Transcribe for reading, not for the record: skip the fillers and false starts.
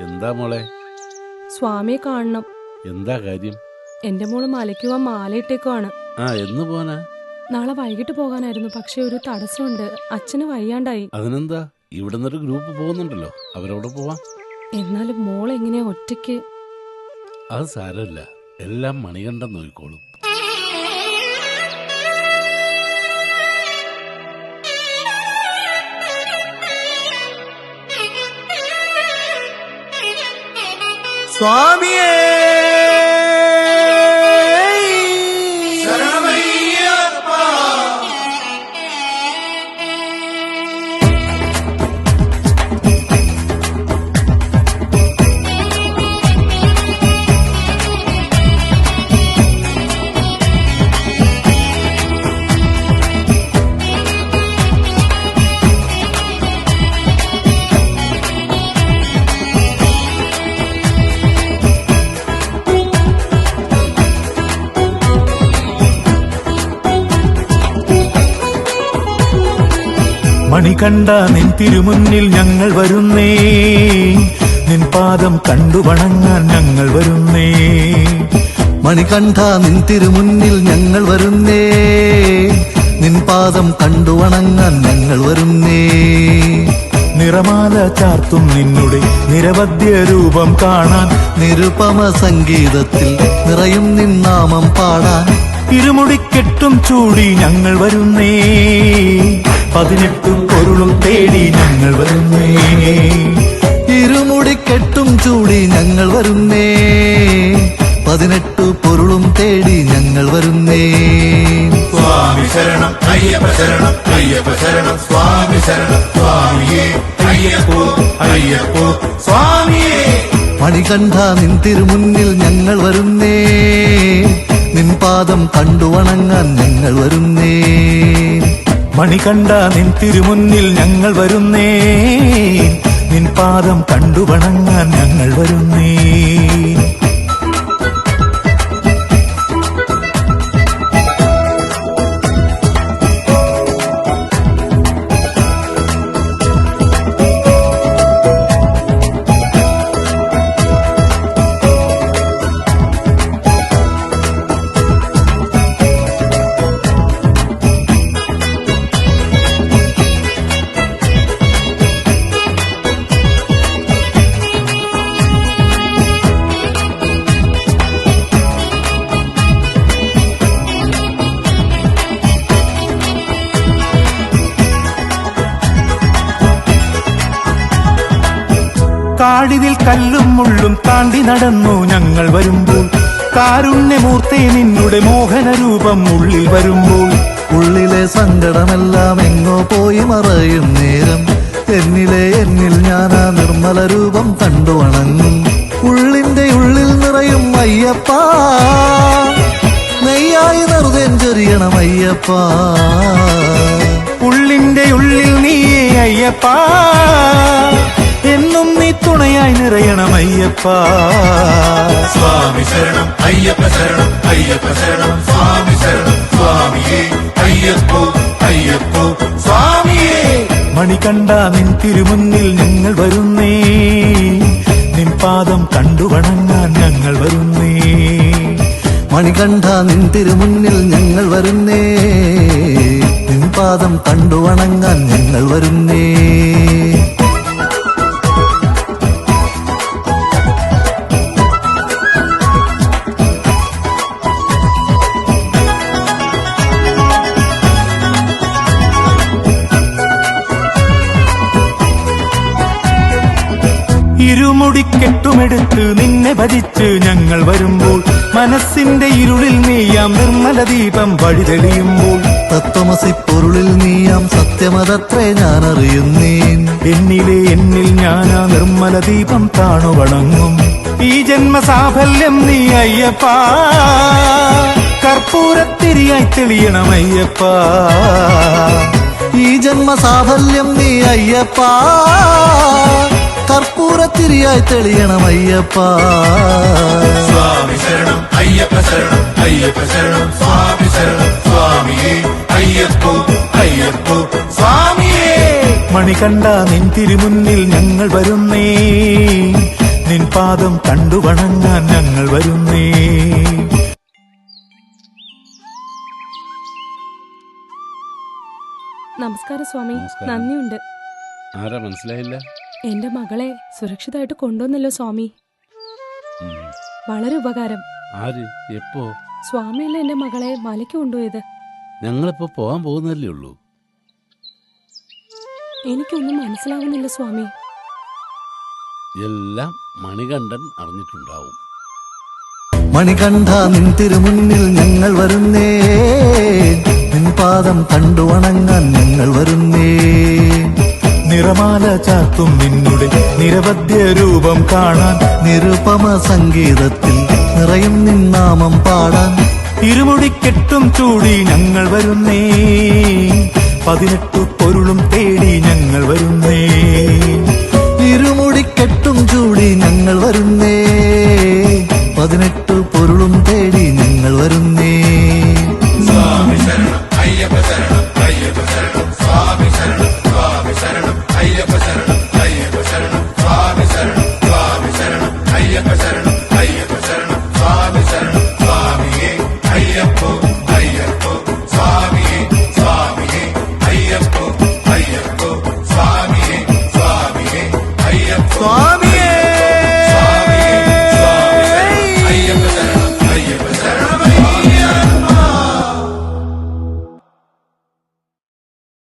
എന്താ മോളെ? സ്വാമിയെ കാണണം. എന്താ കാര്യം? എന്റെ മോള് മലയ്ക്ക് പോവാൻ മാലയിട്ടേക്കുവാണ്. എന്ന് പോനാ? നാളെ വൈകിട്ട് പോകാനായിരുന്നു, പക്ഷെ ഒരു തടസ്സമുണ്ട്. അച്ഛന് വയ്യാണ്ടായി. അതിനെന്താ, ഇവിടെ നിന്നൊരു ഗ്രൂപ്പ് പോകുന്നുണ്ടല്ലോ, അവരവിടെ പോവാം. എന്നാലും മോൾ എങ്ങനെയാ ഒറ്റയ്ക്ക്? അത് സാരമില്ല, എല്ലാം മണികണ്ഠൻ നോക്കിക്കോളും. സ്വാമിയേ മണികണ്ഠ നിൻ തിരുമുന്നിൽ ഞങ്ങൾ വരുന്നേ, നിൻ പാദം കണ്ടു വണങ്ങാൻ ഞങ്ങൾ വരുന്നേ. മണികണ്ഠ നിൻ തിരുമുന്നിൽ ഞങ്ങൾ വരുന്നേ, നിൻ പാദം കണ്ടു വണങ്ങാൻ ഞങ്ങൾ വരുന്നേ. നിറമാല ചാർത്തും നിന്നുടെ നിരവധ്യ രൂപം കാണാൻ, നിരുപമ സംഗീതത്തിൽ നിറയും നിൻ നാമം പാടാൻ. ഇരുമുടിക്കെട്ടും ചൂടി ഞങ്ങൾ വരുന്നേ, 18 പൊരുളും തേടി ഞങ്ങൾ വരുന്നേ. ഇരുമുടിക്കെട്ടും ചൂടി ഞങ്ങൾ വരുന്നേ, 18 പൊരുളും തേടി ഞങ്ങൾ വരുന്നേ. സ്വാമി ശരണം അയ്യപ്പ ശരണം അയ്യപ്പ ശരണം സ്വാമി ശരണം സ്വാമിയേ അയ്യപ്പോ അയ്യപ്പോ സ്വാമിയേ. മണികണ്ഠ നിൻ തിരുമുന്നിൽ ഞങ്ങൾ വരുന്നേ, നിൻ പാദം കണ്ടു വണങ്ങാൻ ഞങ്ങൾ വരുന്നേ. മണികണ്ഠ നിൻ തിരുമുന്നിൽ ഞങ്ങൾ വരുന്നേ, നിൻ പാദം കണ്ടു വണങ്ങാൻ ഞങ്ങൾ വരുന്നേ. കാടിതിൽ കല്ലും മുള്ളും താണ്ടി നടന്നു ഞങ്ങൾ വരുമ്പോൾ, കാരുണ്യമൂർത്തി നിന്നുടെ മോഹനരൂപം ഉള്ളിൽ വരുമ്പോൾ, ഉള്ളിലെ സങ്കടമെല്ലാം എങ്ങോ പോയി മറയും നേരം, എന്നിൽ ഞാനാ നിർമ്മല രൂപം കണ്ടു വണങ്ങും. ഉള്ളിന്റെ ഉള്ളിൽ നിറയും അയ്യപ്പ, നെയ്യായി നിറുതേൻ ചൊരിയണം അയ്യപ്പ. ഉള്ളിന്റെ ഉള്ളിൽ നീയേ അയ്യപ്പ, എന്നും നീ തുണയായി നിറയണം അയ്യപ്പ. സ്വാമി ശരണം അയ്യപ്പ ശരണം അയ്യപ്പ ശരണം സ്വാമി ശരണം സ്വാമിയേ അയ്യപ്പോ അയ്യപ്പോ സ്വാമിയേ. മണികണ്ഠ നിൻ തിരുമുന്നിൽ ഞങ്ങൾ വരുന്നേ, നിൻ പാദം കണ്ടു വണങ്ങാൻ ഞങ്ങൾ വരുന്നേ. മണികണ്ഠ നിൻ തിരുമുന്നിൽ ഞങ്ങൾ വരുന്നേ, നിൻ പാദം കണ്ടു വണങ്ങാൻ ഞങ്ങൾ വരുന്നേ. ഇരുമുടിക്കെട്ടുമെടുത്ത് നിന്നെ ഭജിച്ച് ഞങ്ങൾ വരുമ്പോൾ, മനസ്സിന്റെ ഇരുളിൽ നീയാം നിർമ്മല ദീപം വഴി തെളിയുമ്പോൾ, തത്വമസി പൊരുളിൽ നീയാം സത്യമതത്രേ ഞാൻ അറിയുന്നേൻ. എന്നിൽ ഞാനാ നിർമ്മല ദീപം താണു വണങ്ങും. ഈ ജന്മസാഫല്യം നീ അയ്യപ്പ, കർപ്പൂരത്തിരിയായി തെളിയണം അയ്യപ്പ. ഈ ജന്മസാഫല്യം നീ അയ്യപ്പ, കർപ്പൂരത്തിരിയായി തെളിയണം അയ്യപ്പ. സ്വാമി ശരണം അയ്യപ്പ ശരണം അയ്യപ്പ ശരണം സ്വാമി ശരണം സ്വാമിയേ അയ്യപ്പോ അയ്യപ്പോ സ്വാമിയേ മണികണ്ഠ നിൻ തിരുമുന്നിൽ ഞങ്ങൾ വരുന്നേ നിൻ പാദം കണ്ടു വണങ്ങാൻ ഞങ്ങൾ വരുന്നേ നമസ്കാരം സ്വാമി. നമസ്കാരം. നന്ദിയുണ്ട്. ആരാ മനസ്സിലായില്ല? എന്റെ മകളെ സുരക്ഷിതമായിട്ട് കൊണ്ടുവന്നല്ലോ സ്വാമി. ഉം. വളരെ ഉപകാരം. ആര് എപ്പോ? സ്വാമിയല്ലേ എന്റെ മകളെ മലയ്ക്ക് കൊണ്ടുപോയത്. ഞങ്ങളിപ്പോ പോകാൻ പോകുന്നല്ലേ ഉള്ളൂ. എനിക്കൊന്നും മനസ്സിലാവുന്നില്ല സ്വാമി. എല്ലാം മണികണ്ഠൻ അറിഞ്ഞിട്ടുണ്ടാവും. മണികണ്ഠ നിൻ തിരുമുന്നിൽ ഞങ്ങൾ വരുന്നേ നിൻ പാദം കണ്ടു വണങ്ങാൻ ഞങ്ങൾ വരുന്നേ നിറമാല ചാർത്തും നിന്നുടെ നിരവധ്യ രൂപം കാണാൻ നിരുപമ സംഗീതത്തിൽ നിറയും നിൻ നാമം പാടാൻ ഇരുമുടിക്കെട്ടും ചൂടി ഞങ്ങൾ വരുന്നേ 18 പൊരുളും തേടി ഞങ്ങൾ വരുന്നേ ഇരുമുടിക്കെട്ടും ചൂടി ഞങ്ങൾ വരുന്നേ 18